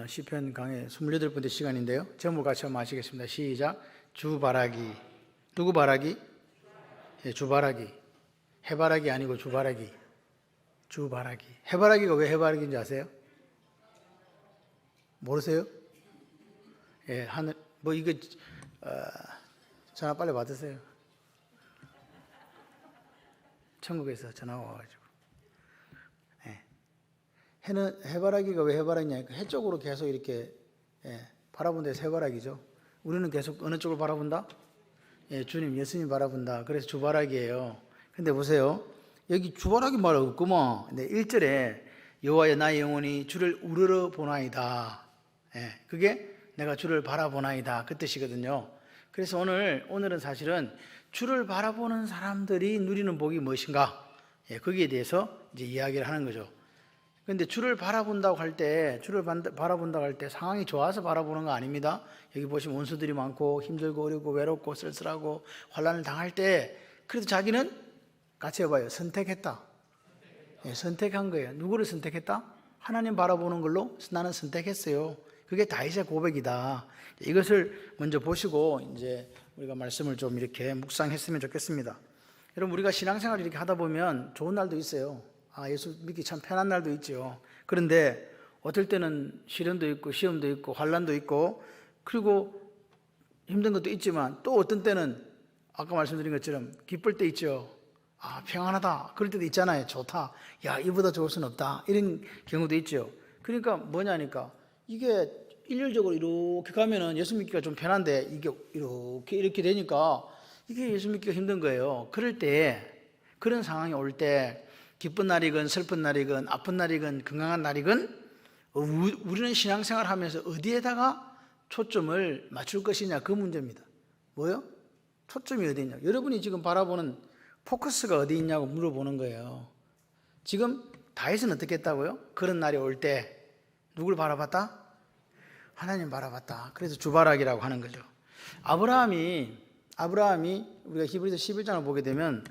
시편 강의 28번째 시간인데요. 제목 같이 한번 하시겠습니다. 시작. 주바라기. 누구 바라기? 주바라기. 해바라기 아니고 주바라기. 주바라기. 해바라기가 왜 해바라기인지 아세요? 모르세요? 하늘 이거 전화 빨리 받으세요. 천국에서 전화 와가지고. 해바라기가 왜 해바라기냐니까 해 쪽으로 계속 이렇게 바라본 데서 해바라기죠. 우리는 계속 어느 쪽을 바라본다? 주님, 예수님 바라본다. 그래서 주바라기예요. 근데 보세요. 여기 주바라기 말 없구만. 근데 1절에 여호와여 나의 영혼이 주를 우러러 보나이다. 그게 내가 주를 바라보나이다. 그 뜻이거든요. 그래서 오늘은 사실은 주를 바라보는 사람들이 누리는 복이 무엇인가? 거기에 대해서 이제 이야기를 하는 거죠. 근데 주를 바라본다고 할 때 상황이 좋아서 바라보는 거 아닙니다. 여기 보시면 원수들이 많고 힘들고 어렵고 외롭고 쓸쓸하고 환난을 당할 때 그래도 자기는 같이 해봐요. 선택했다. 선택한 거예요. 누구를 선택했다? 하나님 바라보는 걸로 나는 선택했어요. 그게 다윗의 고백이다. 이것을 먼저 보시고 이제 우리가 말씀을 좀 이렇게 묵상했으면 좋겠습니다. 여러분, 우리가 신앙생활 이렇게 하다 보면 좋은 날도 있어요. 예수 믿기 참 편한 날도 있죠. 그런데 어떨 때는 시련도 있고 시험도 있고 환난도 있고 그리고 힘든 것도 있지만 또 어떤 때는 아까 말씀드린 것처럼 기쁠 때 있죠. 평안하다. 그럴 때도 있잖아요. 좋다. 야, 이보다 좋을 수는 없다. 이런 경우도 있죠. 그러니까 뭐냐니까 이게 일률적으로 이렇게 가면은 예수 믿기가 좀 편한데 이게 이렇게 되니까 이게 예수 믿기가 힘든 거예요. 그럴 때 그런 상황이 올 때 기쁜 날이건 슬픈 날이건 아픈 날이건 건강한 날이건 우리는 신앙생활 하면서 어디에다가 초점을 맞출 것이냐, 그 문제입니다. 뭐요? 초점이 어디 있냐. 여러분이 지금 바라보는 포커스가 어디 있냐고 물어보는 거예요. 지금 다윗은 어떻게 했다고요? 그런 날이 올 때 누굴 바라봤다? 하나님 바라봤다. 그래서 주바라기라고 하는 거죠. 아브라함이 우리가 히브리서 11장을 보게 되면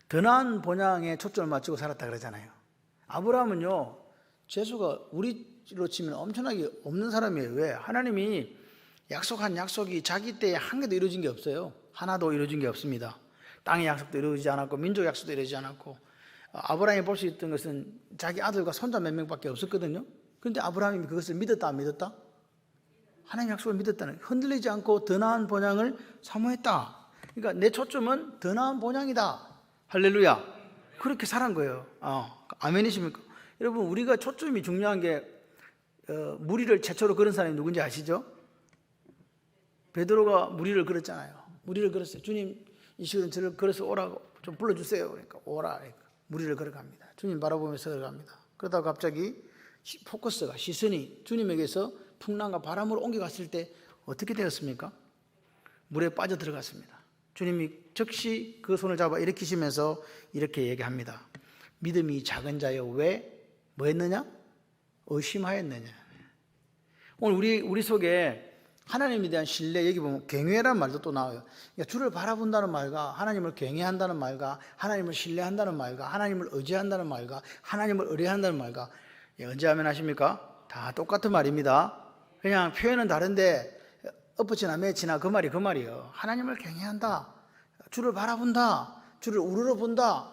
더 나은 본향에 초점을 맞추고 살았다 그러잖아요. 아브라함은요, 재수가 우리로 치면 엄청나게 없는 사람이에요. 왜? 하나님이 약속한 약속이 자기 때에 한 개도 이루어진 게 없어요. 하나도 이루어진 게 없습니다. 땅의 약속도 이루어지지 않았고 민족 약속도 이루어지지 않았고 아브라함이 볼 수 있던 것은 자기 아들과 손자 몇 명밖에 없었거든요. 그런데 아브라함이 그것을 믿었다 안 믿었다? 하나님의 약속을 믿었다는, 흔들리지 않고 더 나은 본향을 사모했다. 그러니까 내 초점은 더 나은 본향이다. 할렐루야. 그렇게 살은 거예요. 아멘이십니까? 여러분, 우리가 초점이 중요한 게 무리를 최초로 걸은 사람이 누군지 아시죠? 베드로가 무리를 걸었잖아요. 무리를 걸었어요. 주님, 이 시간 저를 걸어서 오라고 좀 불러주세요. 그러니까 오라. 그러니까 무리를 걸어갑니다. 주님 바라보면서 걸어갑니다. 그러다가 갑자기 포커스가, 시선이 주님에게서 풍랑과 바람으로 옮겨갔을 때 어떻게 되었습니까? 물에 빠져 들어갔습니다. 주님이 즉시 그 손을 잡아 일으키시면서 이렇게 얘기합니다. 믿음이 작은 자여 왜 뭐 했느냐? 의심하였느냐? 오늘 우리 속에 하나님에 대한 신뢰, 여기 보면 경외란 말도 또 나와요. 그러니까 주를 바라본다는 말과 하나님을 경외한다는 말과 하나님을 신뢰한다는 말과 하나님을 의지한다는 말과 하나님을 의뢰한다는 말과 언제 하면 하십니까? 다 똑같은 말입니다. 그냥 표현은 다른데 엎어치나 매치나 그 말이에요. 하나님을 경외한다, 주를 바라본다, 주를 우러러 본다.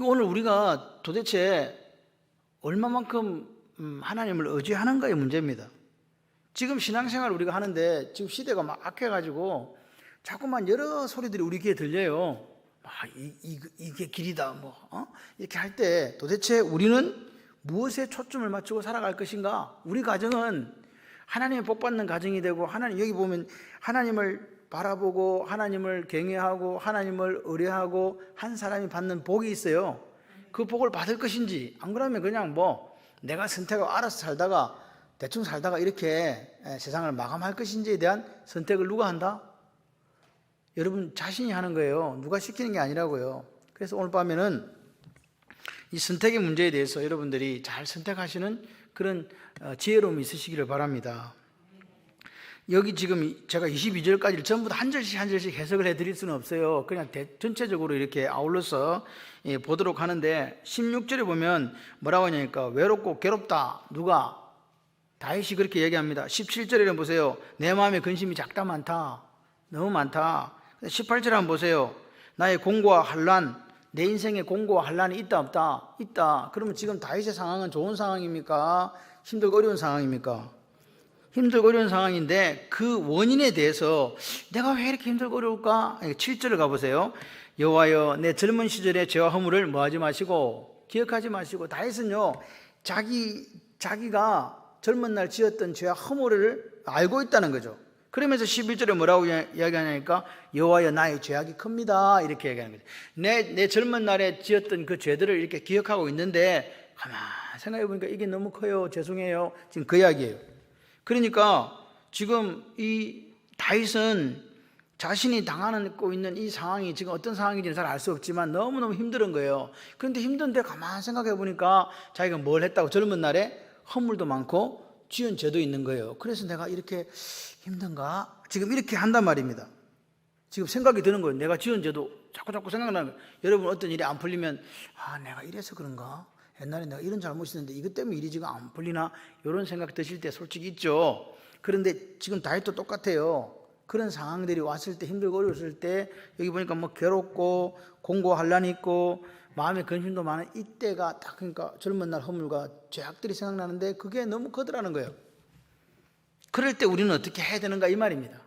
오늘 우리가 도대체 얼마만큼 하나님을 의지하는가의 문제입니다. 지금 신앙생활 우리가 하는데 지금 시대가 막 악해가지고 자꾸만 여러 소리들이 우리 귀에 들려요. 이게 길이다 이렇게 할 때 도대체 우리는 무엇에 초점을 맞추고 살아갈 것인가? 우리 가정은 하나님의 복 받는 가정이 되고, 하나님, 여기 보면 하나님을 바라보고 하나님을 경외하고 하나님을 의뢰하고 한 사람이 받는 복이 있어요. 그 복을 받을 것인지, 안 그러면 그냥 내가 선택하고 알아서 살다가 대충 살다가 이렇게 세상을 마감할 것인지에 대한 선택을 누가 한다? 여러분 자신이 하는 거예요. 누가 시키는 게 아니라고요. 그래서 오늘 밤에는 이 선택의 문제에 대해서 여러분들이 잘 선택하시는 그런 지혜로움이 있으시기를 바랍니다. 여기 지금 제가 22절까지를 전부 다 한 절씩 한 절씩 해석을 해드릴 수는 없어요. 그냥 전체적으로 이렇게 아울러서 보도록 하는데 16절에 보면 뭐라고 하냐니까 외롭고 괴롭다. 누가? 다윗이 그렇게 얘기합니다. 17절에는 보세요. 내 마음에 근심이 작다 많다. 너무 많다. 18절 한번 보세요. 나의 공고와 환난, 내 인생에 공고와 환난이 있다 없다? 있다. 그러면 지금 다윗의 상황은 좋은 상황입니까? 힘들고 어려운 상황입니까? 힘들고 어려운 상황인데 그 원인에 대해서 내가 왜 이렇게 힘들고 어려울까? 7절을 가보세요. 여호와여 내 젊은 시절의 죄와 허물을 뭐하지 마시고 기억하지 마시고. 다윗은요 자기가 젊은 날 지었던 죄와 허물을 알고 있다는 거죠. 그러면서 11절에 뭐라고 이야기하냐니까 여호와여 나의 죄악이 큽니다 이렇게 얘기하는 거죠. 내 젊은 날에 지었던 그 죄들을 이렇게 기억하고 있는데 가만 생각해 보니까 이게 너무 커요. 죄송해요. 지금 그 이야기예요. 그러니까 지금 이 다윗은 자신이 당하고 있는 이 상황이 지금 어떤 상황인지는 잘 알 수 없지만 너무너무 힘든 거예요. 그런데 힘든데 가만 생각해 보니까 자기가 뭘 했다고 젊은 날에 허물도 많고 지은 죄도 있는 거예요. 그래서 내가 이렇게 힘든가? 지금 이렇게 한단 말입니다. 지금 생각이 드는 거예요. 내가 지은 죄도 자꾸 생각나는 거예요. 여러분 어떤 일이 안 풀리면 내가 이래서 그런가? 옛날에 내가 이런 잘못이 있는데 이것 때문에 일이 지금 안 풀리나? 이런 생각 드실 때 솔직히 있죠. 그런데 지금 다윗도 똑같아요. 그런 상황들이 왔을 때 힘들고 어려웠을 때 여기 보니까 뭐 괴롭고 공고 환난이 있고 마음의 근심도 많은 이때가 딱 그러니까 젊은 날 허물과 죄악들이 생각나는데 그게 너무 커더라는 거예요. 그럴 때 우리는 어떻게 해야 되는가 이 말입니다.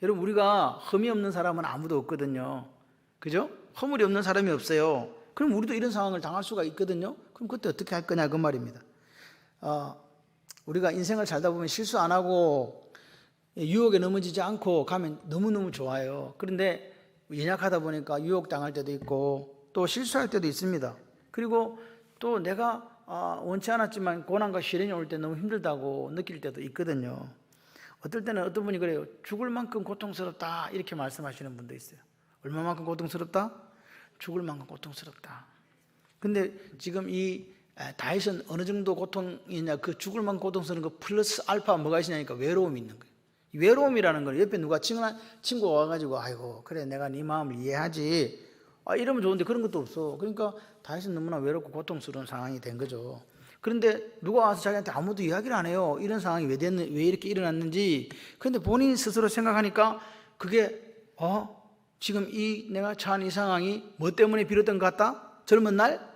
여러분 우리가 흠이 없는 사람은 아무도 없거든요. 그죠? 허물이 없는 사람이 없어요. 그럼 우리도 이런 상황을 당할 수가 있거든요. 그럼 그때 어떻게 할 거냐 그 말입니다. 우리가 인생을 살다 보면 실수 안 하고 유혹에 넘어지지 않고 가면 너무너무 좋아요. 그런데 연약하다 보니까 유혹 당할 때도 있고 또 실수할 때도 있습니다. 그리고 또 내가 원치 않았지만 고난과 시련이 올 때 너무 힘들다고 느낄 때도 있거든요. 어떨 때는 어떤 분이 그래요. 죽을 만큼 고통스럽다 이렇게 말씀하시는 분도 있어요. 얼마만큼 고통스럽다? 죽을 만큼 고통스럽다. 근데 지금 이 다윗은 어느 정도 고통이냐, 그 죽을 만큼 고통스러운 거 플러스 알파 뭐가 있냐니까 외로움이 있는 거예요. 외로움이라는 걸 옆에 누가 친구가 와가지고 아이고 그래 내가 네 마음을 이해하지 이러면 좋은데 그런 것도 없어. 그러니까 다윗은 너무나 외롭고 고통스러운 상황이 된 거죠. 그런데 누가 와서 자기한테 아무도 이야기를 안 해요. 이런 상황이 왜 이렇게 일어났는지. 그런데 본인 스스로 생각하니까 그게 지금 내가 처한 이 상황이 뭐 때문에 비롯된 것 같다? 젊은 날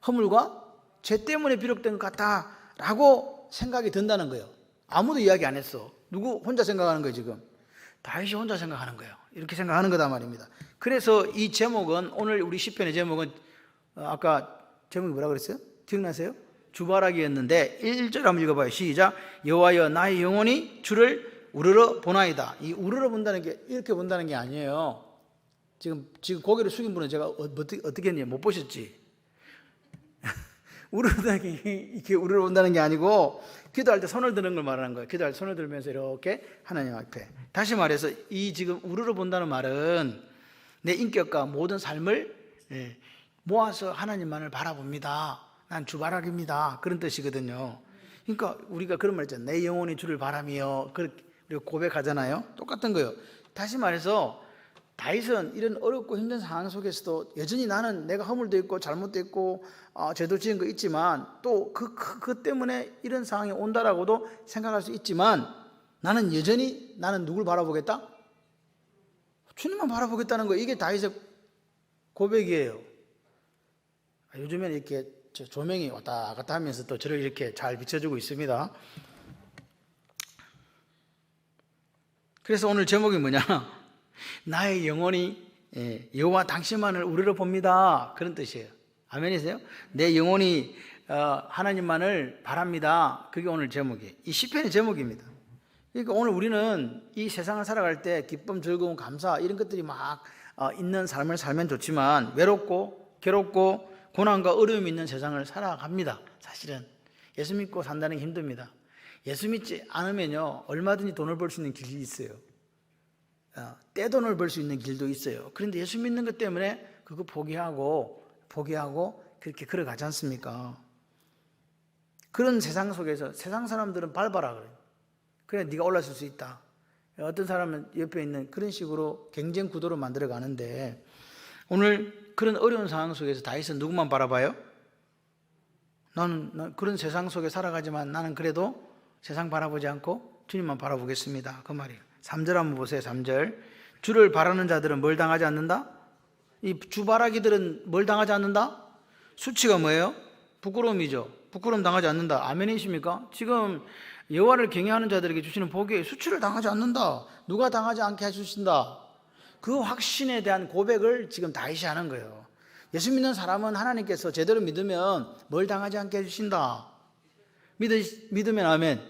허물과 죄 때문에 비롯된 것 같다라고 생각이 든다는 거예요. 아무도 이야기 안 했어. 누구 혼자 생각하는 거예요 지금? 다윗이 혼자 생각하는 거예요. 이렇게 생각하는 거다 말입니다. 그래서 이 제목은 오늘 우리 시편의 제목은 아까 제목이 뭐라 그랬어요? 기억나세요? 주바라기였는데 1절 한번 읽어봐요. 시작. 여호와여 나의 영혼이 주를 우러러 보나이다. 이 우러러 본다는 게 이렇게 본다는 게 아니에요. 지금 고개를 숙인 분은 제가 어떻게 했냐 못 보셨지? 우러러본다는 게 이렇게 우러러본다는 게 아니고 기도할 때 손을 드는 걸 말하는 거예요. 기도할 때 손을 들면서 이렇게 하나님 앞에. 다시 말해서 이 지금 우러러본다는 말은 내 인격과 모든 삶을 모아서 하나님만을 바라봅니다. 난 주바라기입니다. 그런 뜻이거든요. 그러니까 우리가 그런 말 있잖아요. 내 영혼이 주를 바라며 그렇게 우리가 고백하잖아요. 똑같은 거예요. 다시 말해서 다윗은 이런 어렵고 힘든 상황 속에서도 여전히 나는 내가 허물도 있고 잘못도 있고 죄도 지은 거 있지만 또 그 때문에 이런 상황이 온다라고도 생각할 수 있지만 나는 여전히 나는 누굴 바라보겠다? 주님만 바라보겠다는 거예요. 이게 다윗의 고백이에요. 요즘에는 이렇게 조명이 왔다 갔다 하면서 또 저를 이렇게 잘 비춰주고 있습니다. 그래서 오늘 제목이 뭐냐? 나의 영혼이 여호와 당신만을 우러러 봅니다. 그런 뜻이에요. 아멘이세요? 내 영혼이 하나님만을 바랍니다. 그게 오늘 제목이에요. 이 시편의 제목입니다. 그러니까 오늘 우리는 이 세상을 살아갈 때 기쁨, 즐거움, 감사 이런 것들이 막 있는 삶을 살면 좋지만 외롭고 괴롭고 고난과 어려움이 있는 세상을 살아갑니다. 사실은 예수 믿고 산다는 게 힘듭니다. 예수 믿지 않으면요 얼마든지 돈을 벌 수 있는 길이 있어요. 떼돈을 벌 수 있는 길도 있어요. 그런데 예수 믿는 것 때문에 그거 포기하고 그렇게 걸어가지 않습니까? 그런 세상 속에서 세상 사람들은 밟아라 그래요. 그래 네가 올라설 수 있다. 어떤 사람은 옆에 있는 그런 식으로 경쟁 구도로 만들어 가는데, 오늘 그런 어려운 상황 속에서 다윗은 누구만 바라봐요? 나는 그런 세상 속에 살아가지만 나는 그래도 세상 바라보지 않고 주님만 바라보겠습니다. 그 말이에요. 3절 한번 보세요. 3절. 주를 바라는 자들은 뭘 당하지 않는다? 이 주바라기들은 뭘 당하지 않는다? 수치가 뭐예요? 부끄러움이죠. 부끄러움 당하지 않는다. 아멘이십니까? 지금 여호와를 경외하는 자들에게 주시는 복이 수치를 당하지 않는다. 누가 당하지 않게 해주신다. 그 확신에 대한 고백을 지금 다윗이 하는 거예요. 예수 믿는 사람은 하나님께서 제대로 믿으면 뭘 당하지 않게 해주신다. 믿으면 아멘.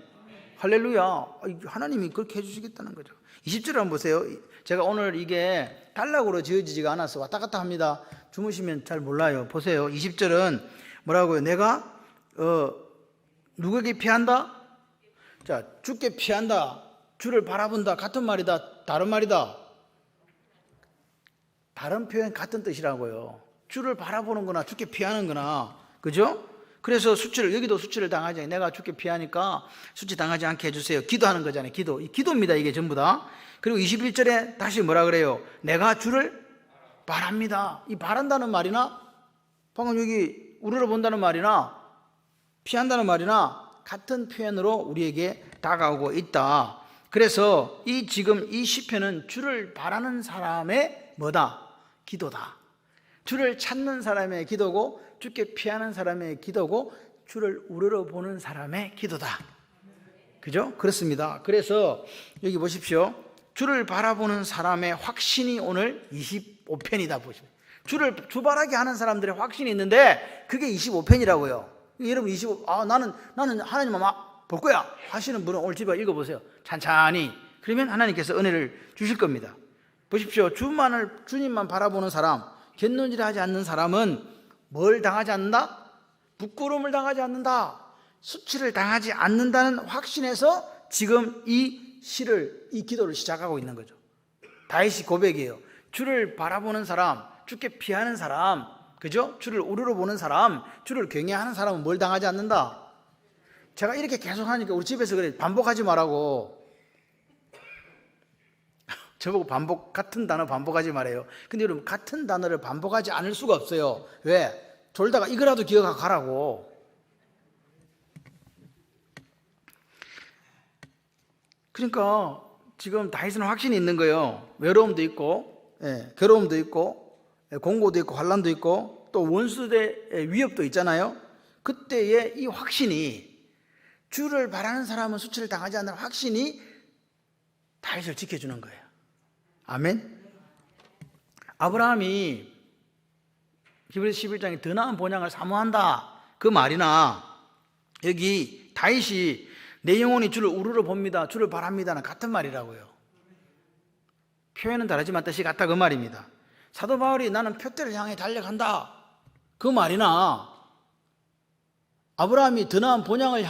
할렐루야. 하나님이 그렇게 해주시겠다는 거죠. 20절 한번 보세요. 제가 오늘 이게 단락으로 지어지지가 않아서 왔다 갔다 합니다. 주무시면 잘 몰라요. 보세요. 20절은 뭐라고요? 내가 누구에게 피한다? 자, 주께 피한다. 주를 바라본다. 같은 말이다. 다른 말이다. 다른 표현 같은 뜻이라고요. 주를 바라보는 거나 주께 피하는 거나, 그죠? 그래서 여기도 수치를 당하지 않게, 내가 주께 피하니까 수치 당하지 않게 해주세요. 기도하는 거잖아요. 기도입니다. 이게 전부 다. 그리고 21절에 다시 뭐라 그래요? 내가 주를 바랍니다. 이 바란다는 말이나 방금 여기 우러러 본다는 말이나 피한다는 말이나 같은 표현으로 우리에게 다가오고 있다. 그래서 지금 이 시편은 주를 바라는 사람의 뭐다? 기도다. 주를 찾는 사람의 기도고, 주께 피하는 사람의 기도고, 주를 우러러 보는 사람의 기도다. 그죠? 그렇습니다. 그래서 여기 보십시오. 주를 바라보는 사람의 확신이 오늘 25편이다 보십시오. 주바라기 하는 사람들의 확신이 있는데 그게 25편이라고요. 여러분 나는 하나님만 막 볼 거야 하시는 분은 오늘 집에 읽어보세요. 찬찬히. 그러면 하나님께서 은혜를 주실 겁니다. 보십시오. 주님만 바라보는 사람, 곁눈질하지 않는 사람은 뭘 당하지 않는다? 부끄러움을 당하지 않는다. 수치를 당하지 않는다는 확신에서 지금 이 기도를 시작하고 있는 거죠. 다윗이 고백이에요. 주를 바라보는 사람, 주께 피하는 사람, 그죠? 주를 우러러 보는 사람, 주를 경외하는 사람은 뭘 당하지 않는다. 제가 이렇게 계속 하니까 우리 집에서 그래, 반복하지 말라고. 저보고 같은 단어 반복하지 말아요. 근데 여러분, 같은 단어를 반복하지 않을 수가 없어요. 왜? 졸다가 이거라도 기억하고 가라고. 그러니까 지금 다윗은 확신이 있는 거예요. 외로움도 있고, 괴로움도 있고, 공고도 있고, 환난도 있고, 또 원수들의 위협도 있잖아요. 그때의 이 확신이, 주를 바라는 사람은 수치를 당하지 않는 확신이 다윗을 지켜주는 거예요. 아멘. 아브라함이 히브리서 11장에 더 나은 본향을 사모한다, 그 말이나 여기 다윗이 내 영혼이 주를 우러러 봅니다, 주를 바랍니다는 같은 말이라고요. 표현은 다르지만 뜻이 같다, 그 말입니다. 사도 바울이 나는 표대를 향해 달려간다, 그 말이나 아브라함이 더 나은 본향을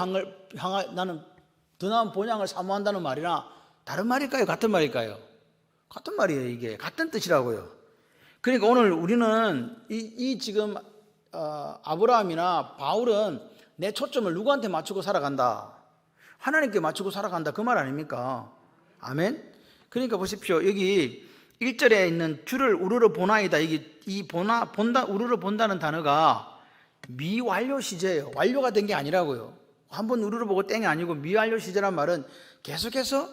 나는 더 나은 본향을 사모한다는 말이나 다른 말일까요? 같은 말일까요? 같은 말이에요. 이게 같은 뜻이라고요. 그러니까 오늘 우리는 지금 아브라함이나 바울은 내 초점을 누구한테 맞추고 살아간다? 하나님께 맞추고 살아간다, 그 말 아닙니까? 아멘. 그러니까 보십시오. 여기 1절에 있는 주를 우러러 보나이다. 우러러 본다는 단어가 미완료 시제예요. 완료가 된 게 아니라고요. 한번 우러러 보고 땡이 아니고, 미완료 시제란 말은 계속해서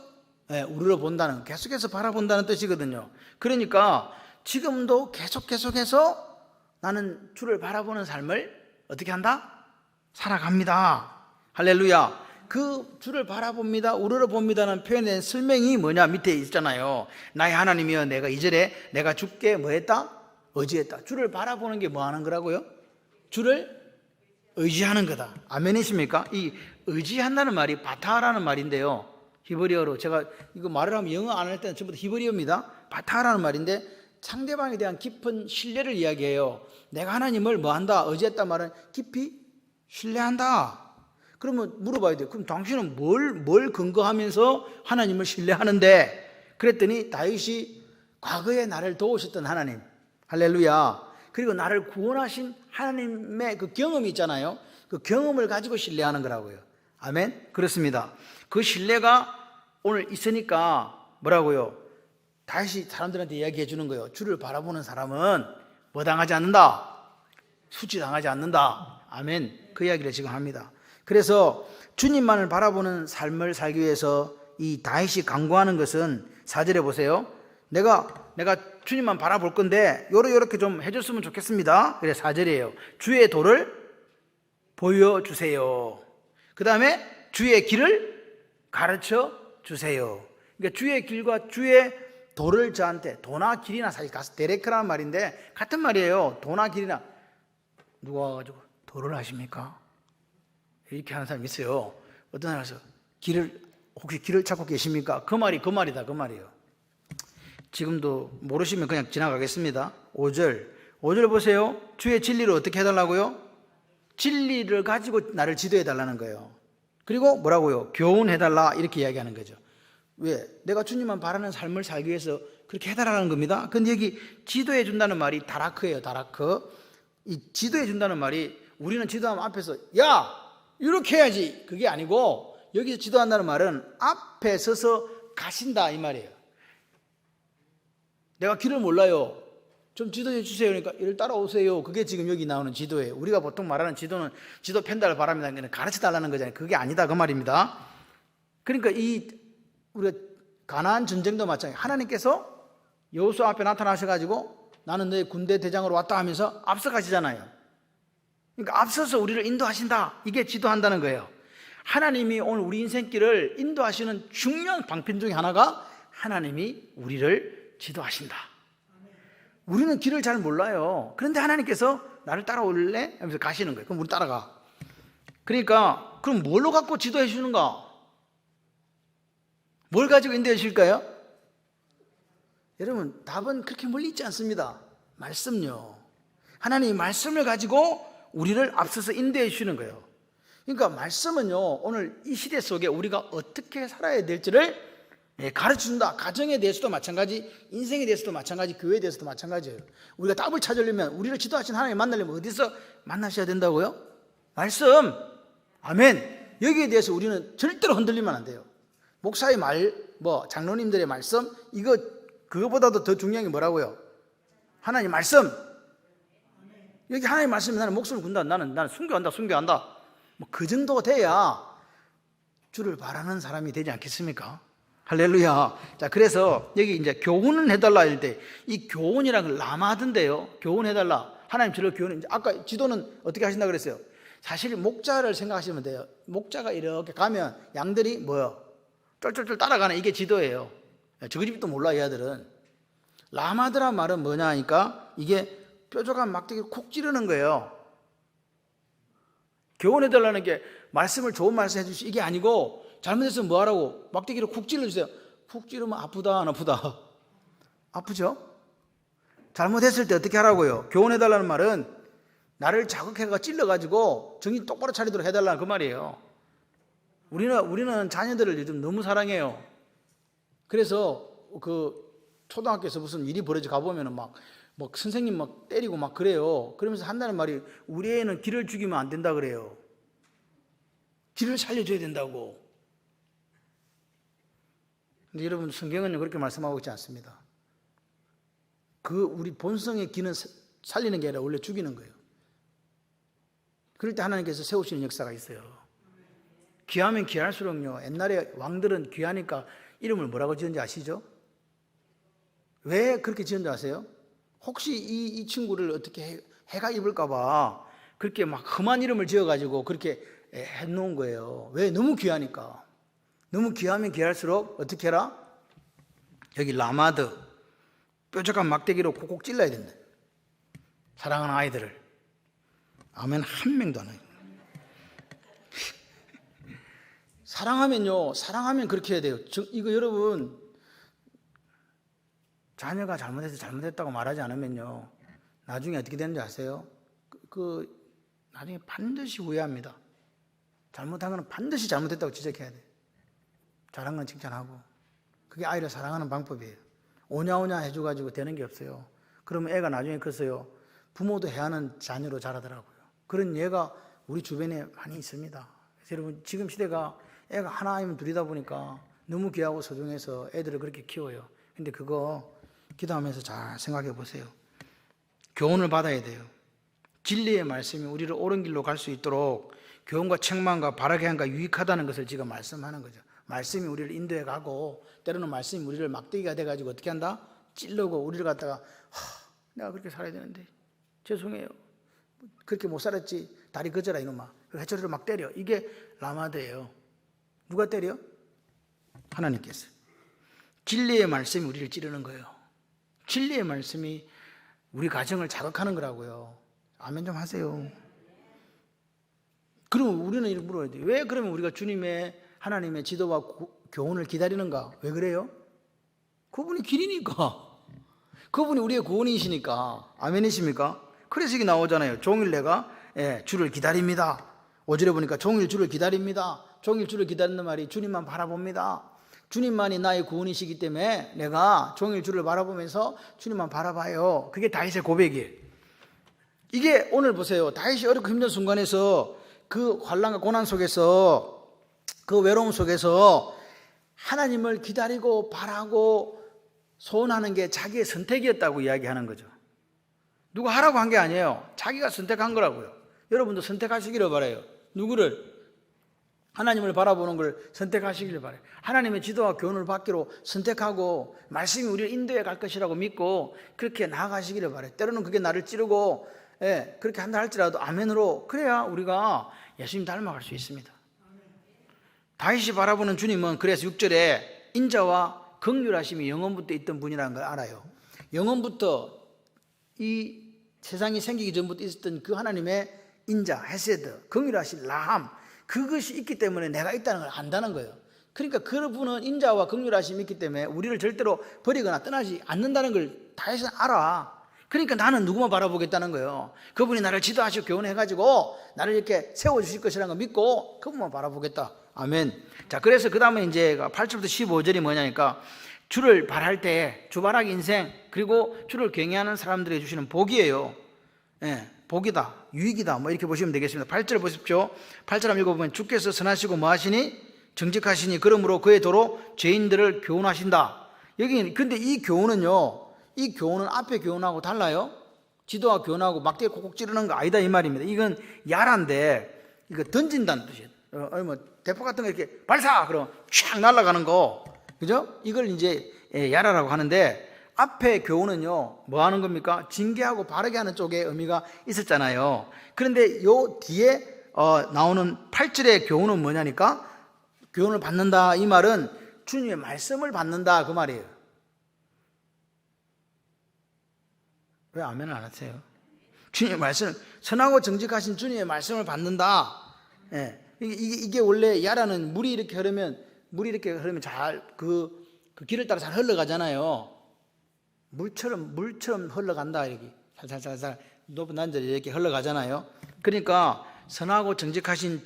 우러러 본다는, 계속해서 바라본다는 뜻이거든요. 그러니까 지금도 계속해서 나는 주를 바라보는 삶을 어떻게 한다? 살아갑니다. 할렐루야. 그 주를 바라봅니다, 우러러 봅니다는 표현의 설명이 뭐냐, 밑에 있잖아요. 나의 하나님이여, 내가 2절에 내가 주께 뭐 했다? 의지했다. 주를 바라보는 게 뭐 하는 거라고요? 주를 의지하는 거다. 아멘이십니까? 이 의지한다는 말이 바타라는 말인데요, 히브리어로. 제가 이거 말을 하면 영어 안 할 때는 전부 다 히브리어입니다. 바타라는 말인데 상대방에 대한 깊은 신뢰를 이야기해요. 내가 하나님을 뭐 한다? 의지했다 말은 깊이 신뢰한다. 그러면 물어봐야 돼요. 그럼 당신은 뭘 근거하면서 하나님을 신뢰하는데? 그랬더니 다윗이 과거에 나를 도우셨던 하나님, 할렐루야, 그리고 나를 구원하신 하나님의 그 경험이 있잖아요. 그 경험을 가지고 신뢰하는 거라고요. 아멘. 그렇습니다. 그 신뢰가 오늘 있으니까 뭐라고요? 다시 사람들한테 이야기해 주는 거예요. 주를 바라보는 사람은 뭐 당하지 않는다? 수치당하지 않는다. 아멘. 그 이야기를 지금 합니다. 그래서 주님만을 바라보는 삶을 살기 위해서 이 다윗이 강구하는 것은 4절에 보세요. 내가 주님만 바라볼 건데 요렇게 좀 해줬으면 좋겠습니다. 그래 4절이에요. 주의 도를 보여주세요. 그 다음에 주의 길을 가르쳐 주세요. 그러니까 주의 길과 주의 도를 저한테, 도나 길이나 사실 데레크라는 말인데 같은 말이에요. 도나 길이나. 누가 와가지고 도를 아십니까? 이렇게 하는 사람이 있어요. 어떤 사람에서 혹시 길을 찾고 계십니까? 그 말이다. 그 말이에요. 지금도 모르시면 그냥 지나가겠습니다. 5절 보세요. 주의 진리를 어떻게 해달라고요? 진리를 가지고 나를 지도해달라는 거예요. 그리고 뭐라고요? 교훈해달라 이렇게 이야기하는 거죠. 왜? 내가 주님만 바라는 삶을 살기 위해서 그렇게 해달라는 겁니다. 근데 여기 지도해준다는 말이 다라크예요. 다라크. 이 지도해준다는 말이 우리는 지도하면 앞에서 야! 이렇게 해야지. 그게 아니고 여기서 지도한다는 말은 앞에 서서 가신다 이 말이에요. 내가 길을 몰라요. 좀 지도해 주세요. 그러니까 이를 따라오세요. 그게 지금 여기 나오는 지도예요. 우리가 보통 말하는 지도는 지도 펜달을 바랍니다. 가르쳐 달라는 거잖아요. 그게 아니다 그 말입니다. 그러니까 우리가 가나안 전쟁도 마찬가지예요. 하나님께서 여호수아 앞에 나타나셔가지고 나는 너의 군대 대장으로 왔다 하면서 앞서가시잖아요. 그러니까 앞서서 우리를 인도하신다. 이게 지도한다는 거예요. 하나님이 오늘 우리 인생길을 인도하시는 중요한 방편 중에 하나가 하나님이 우리를 지도하신다. 우리는 길을 잘 몰라요. 그런데 하나님께서 나를 따라올래? 하면서 가시는 거예요. 그럼 우리 따라가. 그러니까 그럼 뭘로 갖고 지도해 주는가? 뭘 가지고 인도해 주실까요? 여러분 답은 그렇게 멀리 있지 않습니다. 말씀요. 하나님이 말씀을 가지고 우리를 앞서서 인도해 주시는 거예요. 그러니까 말씀은요 오늘 이 시대 속에 우리가 어떻게 살아야 될지를 가르쳐준다. 가정에 대해서도 마찬가지, 인생에 대해서도 마찬가지, 교회에 대해서도 마찬가지예요. 우리가 답을 찾으려면, 우리를 지도하신 하나님 만나려면 어디서 만나셔야 된다고요? 말씀. 아멘. 여기에 대해서 우리는 절대로 흔들리면 안 돼요. 목사의 말, 장로님들의 말씀, 그거보다도 더 중요한 게 뭐라고요? 하나님 말씀. 여기 하나님 말씀이 나는 목숨을 군다. 나는 순교한다. 그 정도가 돼야 주를 바라는 사람이 되지 않겠습니까? 할렐루야. 자, 그래서 여기 이제 교훈을 해달라 할 때 이 교훈이라는 걸 라마드인데요. 교훈해달라. 하나님 저를 교훈해. 아까 지도는 어떻게 하신다 그랬어요? 사실 목자를 생각하시면 돼요. 목자가 이렇게 가면 양들이 뭐요? 쫄쫄쫄 따라가는 이게 지도예요. 저그 집도 몰라 이 아들은. 라마드란 말은 뭐냐 하니까 이게 뾰족한 막대기를 콕 찌르는 거예요. 교훈해달라는 게 말씀을 좋은 말씀 해주시 이게 아니고 잘못했으면 뭐 하라고? 막대기로 쿡 찔러주세요. 쿡 찌르면 아프다 안 아프다? 아프죠? 잘못했을 때 어떻게 하라고요? 교훈해달라는 말은 나를 자극해가 찔러가지고 정신 똑바로 차리도록 해달라는 그 말이에요. 우리는 자녀들을 요즘 너무 사랑해요. 그래서 그 초등학교에서 무슨 일이 벌어져 가보면 막 선생님 막 때리고 막 그래요. 그러면서 한다는 말이 우리 애는 길을 죽이면 안 된다 그래요. 길을 살려줘야 된다고. 근데 여러분 성경은 그렇게 말씀하고 있지 않습니다. 우리 본성의 기는 살리는 게 아니라 원래 죽이는 거예요. 그럴 때 하나님께서 세우시는 역사가 있어요. 귀하면 귀할수록요. 옛날에 왕들은 귀하니까 이름을 뭐라고 지은지 아시죠? 왜 그렇게 지은지 아세요? 혹시 이 친구를 어떻게 해가 입을까 봐 그렇게 막 험한 이름을 지어가지고 그렇게 해놓은 거예요. 왜? 너무 귀하니까. 너무 귀하면 귀할수록 어떻게 해라? 여기 라마드 뾰족한 막대기로 콕콕 찔러야 된다. 사랑하는 아이들을. 아멘 한 명도 안 해요. 사랑하면 그렇게 해야 돼요. 이거 여러분 자녀가 잘못했다고 말하지 않으면요 나중에 어떻게 되는지 아세요? 나중에 반드시 후회합니다. 잘못한 거는 반드시 잘못했다고 지적해야 돼요. 잘한 건 칭찬하고. 그게 아이를 사랑하는 방법이에요. 오냐오냐 해줘가지고 되는 게 없어요. 그러면 애가 나중에 커서요 부모도 해하는 자녀로 자라더라고요. 그런 예가 우리 주변에 많이 있습니다. 그래서 여러분 지금 시대가 애가 하나이면 둘이다 보니까 너무 귀하고 소중해서 애들을 그렇게 키워요. 근데 그거 기도하면서 잘 생각해 보세요. 교훈을 받아야 돼요. 진리의 말씀이 우리를 옳은 길로 갈 수 있도록 교훈과 책망과 바르게 한가 유익하다는 것을 지금 말씀하는 거죠. 말씀이 우리를 인도해 가고 때로는 말씀이 우리를 막대기가 돼가지고 어떻게 한다? 찔르고 우리를 갖다가 내가 그렇게 살아야 되는데 죄송해요. 그렇게 못 살았지. 다리 그져라 이놈아. 해초리를 막 때려. 이게 라마드예요. 누가 때려? 하나님께서. 진리의 말씀이 우리를 찌르는 거예요. 진리의 말씀이 우리 가정을 자극하는 거라고요. 아멘 좀 하세요. 그럼 우리는 이렇게 물어야 돼요. 왜 그러면 우리가 주님의 하나님의 지도와 교훈을 기다리는가? 왜 그래요? 그분이 길이니까. 그분이 우리의 구원이시니까. 아멘이십니까? 그래서 이게 나오잖아요. 종일 내가 주를 기다립니다. 5절에 보니까 종일 주를 기다립니다. 종일 주를 기다리는 말이 주님만 바라봅니다. 주님만이 나의 구원이시기 때문에 내가 종일 주를 바라보면서 주님만 바라봐요. 그게 다윗의 고백이에요. 이게 오늘 보세요. 다윗이 어렵고 힘든 순간에서 그 환난과 고난 속에서 그 외로움 속에서 하나님을 기다리고 바라고 소원하는 게 자기의 선택이었다고 이야기하는 거죠. 누가 하라고 한 게 아니에요. 자기가 선택한 거라고요. 여러분도 선택하시기를 바라요. 누구를? 하나님을 바라보는 걸 선택하시기를 바라요. 하나님의 지도와 교훈을 받기로 선택하고 말씀이 우리를 인도해 갈 것이라고 믿고 그렇게 나아가시기를 바라요. 때로는 그게 나를 찌르고 그렇게 한다 할지라도 아멘으로 그래야 우리가 예수님 닮아갈 수 있습니다. 다윗이 바라보는 주님은 그래서 6절에 인자와 긍휼하심이 영원부터 있던 분이라는 걸 알아요. 영원부터 이 세상이 생기기 전부터 있었던 그 하나님의 인자, 헤세드, 긍휼하신 라함, 그것이 있기 때문에 내가 있다는 걸 안다는 거예요. 그러니까 그분은 인자와 긍휼하심이 있기 때문에 우리를 절대로 버리거나 떠나지 않는다는 걸 다윗은 알아. 그러니까 나는 누구만 바라보겠다는 거예요. 그분이 나를 지도하시고 교훈해가지고 나를 이렇게 세워주실 것이라는 걸 믿고 그분만 바라보겠다. 아멘. 자, 그래서 그 다음에 이제 8절부터 15절이 뭐냐니까 주를 바랄 때 주바라기 인생 그리고 주를 경외하는 사람들에게 주시는 복이에요. 복이다, 유익이다, 뭐 이렇게 보시면 되겠습니다. 8절 보십시오. 8절 한번 읽어보면 주께서 선하시고 뭐하시니 정직하시니 그러므로 그의 도로 죄인들을 교훈하신다. 여기 근데 이 교훈은요, 이 교훈은 앞에 교훈하고 달라요. 지도와 교훈하고 막대기 콕콕 찌르는 거 아니다 이 말입니다. 이건 야란데 이거 던진다는 뜻이에요. 뭐 대포 같은 거 이렇게 발사 그럼 촥 날아가는 거, 그죠? 이걸 이제 야라라고 하는데 앞에 교훈은요 뭐 하는 겁니까? 징계하고 바르게 하는 쪽에 의미가 있었잖아요. 그런데 요 뒤에 나오는 8절의 교훈은 뭐냐니까 교훈을 받는다 이 말은 주님의 말씀을 받는다 그 말이에요. 왜 아멘을 안 하세요? 주님의 말씀, 선하고 정직하신 주님의 말씀을 받는다. 이게 원래 야라는 물이 이렇게 흐르면 잘 그 길을 따라 잘 흘러가잖아요. 물처럼 흘러간다. 이렇게 살살살살 높은 난절이 이렇게 흘러가잖아요. 그러니까 선하고 정직하신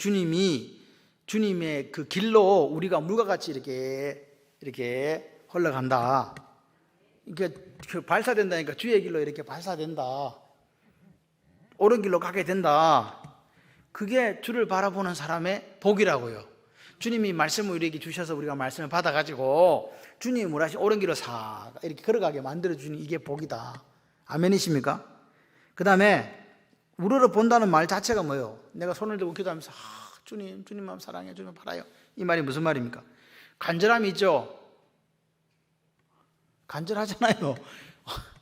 주님의 그 길로 우리가 물과 같이 이렇게 흘러간다. 이게 발사된다니까 주의 길로 이렇게 발사된다. 옳은 길로 가게 된다. 그게 주를 바라보는 사람의 복이라고요. 주님이 말씀을 우리에게 주셔서 우리가 말씀을 받아가지고 주님이 뭐라시 옳은 길로 싹 이렇게 걸어가게 만들어주는 이게 복이다. 아멘이십니까? 그 다음에 우러러 본다는 말 자체가 뭐예요? 내가 손을 들고 기도하면서 주님만 사랑해, 주님 바라요. 이 말이 무슨 말입니까? 간절함이 있죠. 간절하잖아요.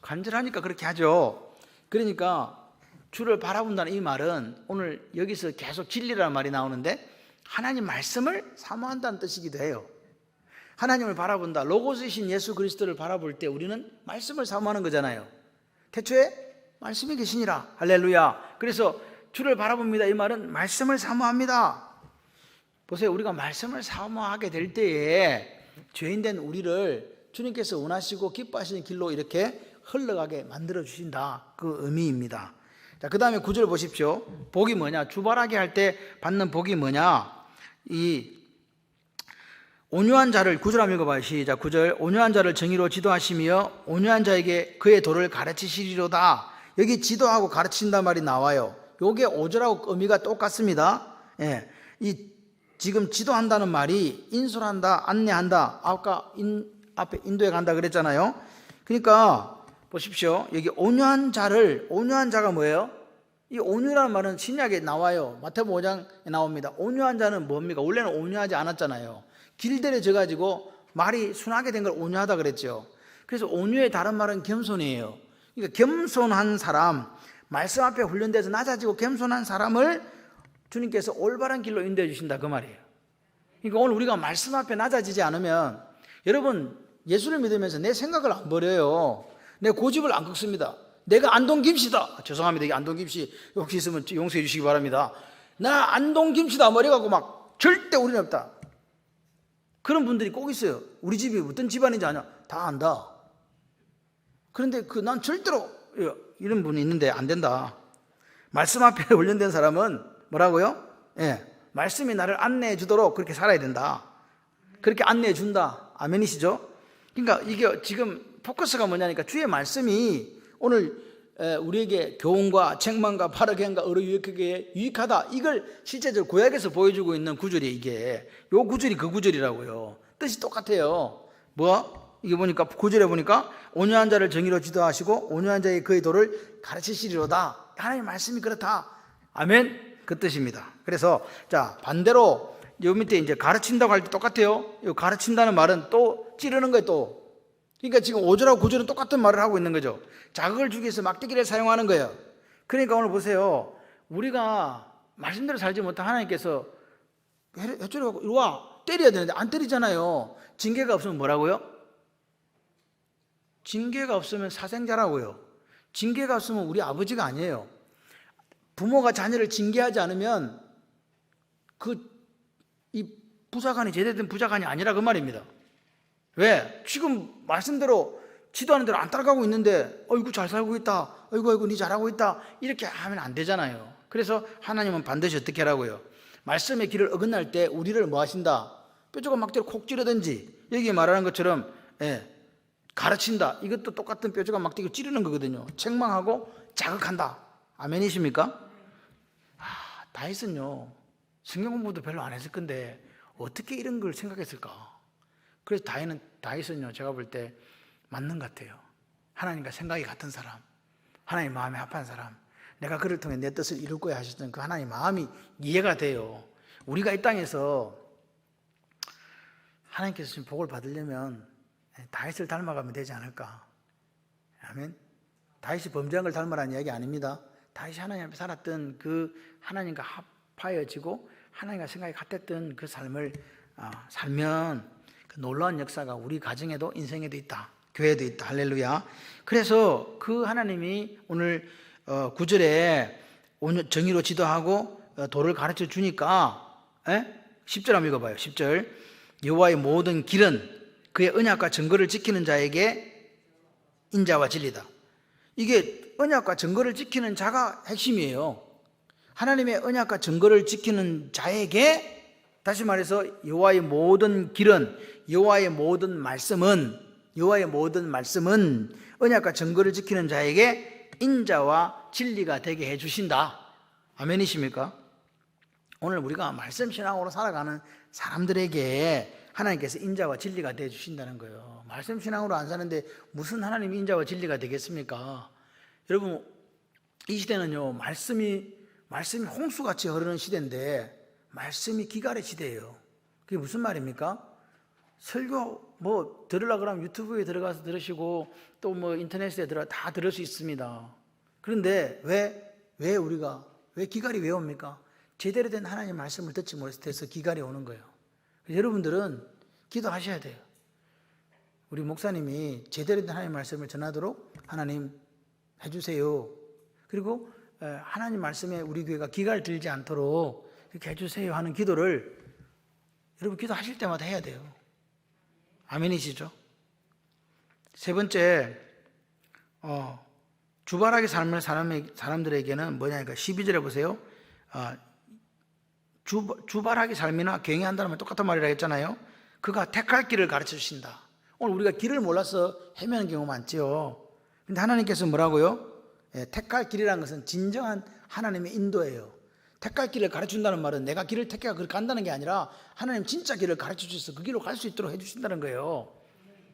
간절하니까 그렇게 하죠. 그러니까 주를 바라본다는 이 말은 오늘 여기서 계속 진리라는 말이 나오는데 하나님 말씀을 사모한다는 뜻이기도 해요. 하나님을 바라본다. 로고스이신 예수 그리스도를 바라볼 때 우리는 말씀을 사모하는 거잖아요. 태초에 말씀이 계시니라. 할렐루야. 그래서 주를 바라봅니다. 이 말은 말씀을 사모합니다. 보세요. 우리가 말씀을 사모하게 될 때에 죄인된 우리를 주님께서 원하시고 기뻐하시는 길로 이렇게 흘러가게 만들어 주신다. 그 의미입니다. 자, 그 다음에 9절 보십시오. 복이 뭐냐? 주바라기 할 때 받는 복이 뭐냐? 이 온유한 자를 9절 한번 읽어봐요. 시작. 9절. 온유한 자를 정의로 지도하시며 온유한 자에게 그의 도를 가르치시리로다. 여기 지도하고 가르친단 말이 나와요. 요게 5절하고 의미가 똑같습니다. 이 지금 지도한다는 말이 인솔한다, 안내한다. 아까 앞에 인도에 간다 그랬잖아요. 그러니까 보십시오. 여기 온유한 자가 뭐예요? 이 온유라는 말은 신약에 나와요. 마태복음 5장에 나옵니다. 온유한 자는 뭡니까? 원래는 온유하지 않았잖아요. 길들여져 가지고 말이 순하게 된 걸 온유하다 그랬죠. 그래서 온유의 다른 말은 겸손이에요. 그러니까 겸손한 사람, 말씀 앞에 훈련돼서 낮아지고 겸손한 사람을 주님께서 올바른 길로 인도해 주신다 그 말이에요. 그러니까 오늘 우리가 말씀 앞에 낮아지지 않으면, 여러분 예수를 믿으면서 내 생각을 안 버려요. 내 고집을 안 꺾습니다. 내가 안동김씨다. 죄송합니다. 이게 안동김씨 혹시 있으면 용서해 주시기 바랍니다. 나 안동김씨다 머리가고 막 절대 우리는 없다. 그런 분들이 꼭 있어요. 우리 집이 어떤 집안인지 아냐? 다 안다. 그런데 난 절대로 이런 분이 있는데 안 된다. 말씀 앞에 훈련된 사람은 뭐라고요? 말씀이 나를 안내해 주도록 그렇게 살아야 된다. 그렇게 안내해 준다. 아멘이시죠? 그러니까 이게 지금 포커스가 뭐냐니까 주의 말씀이 오늘 우리에게 교훈과 책망과 바르게 의로 유익하다. 이걸 실제적으로 구약에서 보여주고 있는 구절이 이게 요 구절이 그 구절이라고요. 뜻이 똑같아요. 이게 보니까 구절에 보니까 온유한 자를 정의로 지도하시고 온유한 자의 그의 도를 가르치시리로다. 하나님의 말씀이 그렇다. 아멘. 그 뜻입니다. 그래서 자 반대로 요 밑에 이제 가르친다고 할 때 똑같아요. 요 가르친다는 말은 또 찌르는 거예요. 또 그러니까 지금 5절하고 9절은 똑같은 말을 하고 있는 거죠. 자극을 주기 위해서 막대기를 사용하는 거예요. 그러니까 오늘 보세요. 우리가 말씀대로 살지 못한 하나님께서 해초리 갖고 이리 와 때려야 되는데 안 때리잖아요. 징계가 없으면 뭐라고요? 징계가 없으면 사생자라고요. 징계가 없으면 우리 아버지가 아니에요. 부모가 자녀를 징계하지 않으면 이 부사관이 제대로 된 부사관이 아니라 그 말입니다. 왜? 지금 말씀대로 지도하는 대로 안 따라가고 있는데 어이구 잘 살고 있다, 어이구 니 잘하고 있다 이렇게 하면 안 되잖아요. 그래서 하나님은 반드시 어떻게 하라고요? 말씀의 길을 어긋날 때 우리를 뭐 하신다? 뾰족한 막대로 콕 찌르든지 여기 말하는 것처럼 가르친다. 이것도 똑같은 뾰족한 막대기로 찌르는 거거든요. 책망하고 자극한다. 아멘이십니까? 다윗은요 성경 공부도 별로 안 했을 건데 어떻게 이런 걸 생각했을까? 그래서 다윗은요 제가 볼 때 맞는 것 같아요. 하나님과 생각이 같은 사람, 하나님 마음에 합한 사람, 내가 그를 통해 내 뜻을 이룰 거야 하셨던 그 하나님 마음이 이해가 돼요. 우리가 이 땅에서 하나님께서 지금 복을 받으려면 다윗을 닮아가면 되지 않을까? 아멘. 다윗이 범죄한 걸 닮으라는 이야기 아닙니다. 다윗이 하나님 앞에 살았던 그 하나님과 합하여지고 하나님과 생각이 같았던 그 삶을 살면 그 놀라운 역사가 우리 가정에도 인생에도 있다. 교회도 있다. 할렐루야. 그래서 그 하나님이 오늘 9절에 정의로 지도하고 도를 가르쳐 주니까 10절 한번 읽어봐요. 10절 여호와의 모든 길은 그의 언약과 증거를 지키는 자에게 인자와 진리다. 이게 언약과 증거를 지키는 자가 핵심이에요. 하나님의 언약과 증거를 지키는 자에게, 다시 말해서 여호와의 모든 길은, 여호와의 모든 말씀은 언약과 증거를 지키는 자에게 인자와 진리가 되게 해주신다. 아멘이십니까? 오늘 우리가 말씀 신앙으로 살아가는 사람들에게 하나님께서 인자와 진리가 되어 주신다는 거예요. 말씀 신앙으로 안 사는데 무슨 하나님이 인자와 진리가 되겠습니까? 여러분 이 시대는요 말씀이 홍수같이 흐르는 시대인데 말씀이 기갈의 시대예요. 그게 무슨 말입니까? 설교 들으려고 그러면 유튜브에 들어가서 들으시고 또 인터넷에 다 들을 수 있습니다. 그런데 왜 우리가 기갈이 왜 옵니까? 제대로 된 하나님 말씀을 듣지 못해서 기갈이 오는 거예요. 여러분들은 기도하셔야 돼요. 우리 목사님이 제대로 된 하나님 말씀을 전하도록 하나님 해주세요. 그리고 하나님 말씀에 우리 교회가 기갈 들지 않도록 이렇게 해주세요 하는 기도를 여러분 기도하실 때마다 해야 돼요. 아멘이시죠? 세 번째, 주발하게 삶을 사람들에게는 뭐냐니까 12절에 보세요. 주발하게 삶이나 경외한다는 말 똑같은 말이라 했잖아요. 그가 택할 길을 가르쳐 주신다. 오늘 우리가 길을 몰라서 헤매는 경우 많지요. 근데 하나님께서 뭐라고요? 택할 길이라는 것은 진정한 하나님의 인도예요. 택할 길을 가르쳐준다는 말은 내가 길을 택해가 그렇게 간다는 게 아니라 하나님 진짜 길을 가르쳐 주셔서 그 길로 갈 수 있도록 해주신다는 거예요.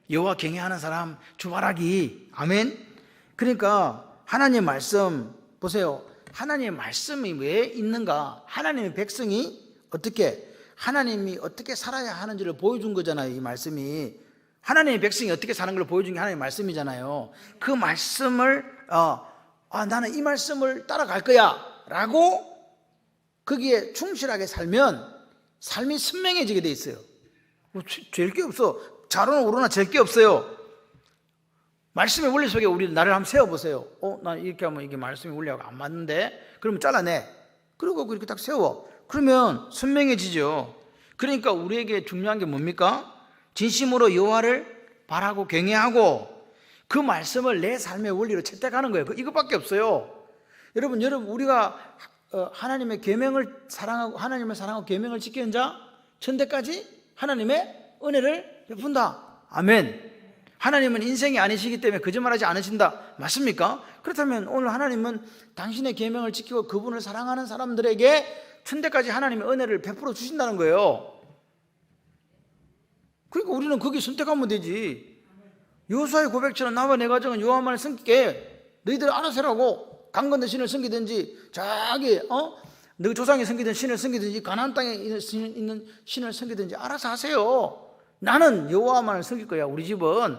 여호와 경외하는 사람 주바라기. 아멘. 그러니까 하나님의 말씀 보세요. 하나님의 말씀이 왜 있는가? 하나님의 백성이 하나님이 어떻게 살아야 하는지를 보여준 거잖아요. 이 말씀이 하나님의 백성이 어떻게 사는 걸 보여준 게 하나님의 말씀이잖아요. 그 말씀을 나는 이 말씀을 따라갈 거야 라고 거기에 충실하게 살면 삶이 선명해지게 돼 있어요. 잴 게 없어. 좌로나 우로나 잴 게 없어요. 말씀의 원리 속에 우리 나를 한번 세워보세요. 난 이렇게 하면 이게 말씀의 원리하고 안 맞는데? 그러면 잘라내. 그리고 그렇게 딱 세워. 그러면 선명해지죠. 그러니까 우리에게 중요한 게 뭡니까? 진심으로 여호와를 바라고 경외하고 그 말씀을 내 삶의 원리로 채택하는 거예요. 이것밖에 없어요. 여러분 우리가 하나님의 계명을 사랑하고 하나님을 사랑하고 계명을 지키는 자 천대까지 하나님의 은혜를 베푼다. 아멘. 하나님은 인생이 아니시기 때문에 거짓말하지 않으신다. 맞습니까? 그렇다면 오늘 하나님은 당신의 계명을 지키고 그분을 사랑하는 사람들에게 천대까지 하나님의 은혜를 베풀어 주신다는 거예요. 그러니까 우리는 거기 선택하면 되지. 여호수아의 고백처럼 나와 내 가정은 여호와만을 섬기게 너희들 알아서 하라고. 강건대 신을 섬기든지 너 조상이 섬기던 신을 섬기든지 가나안 땅에 있는 신을 섬기든지 알아서 하세요. 나는 여호와만을 섬길 거야. 우리 집은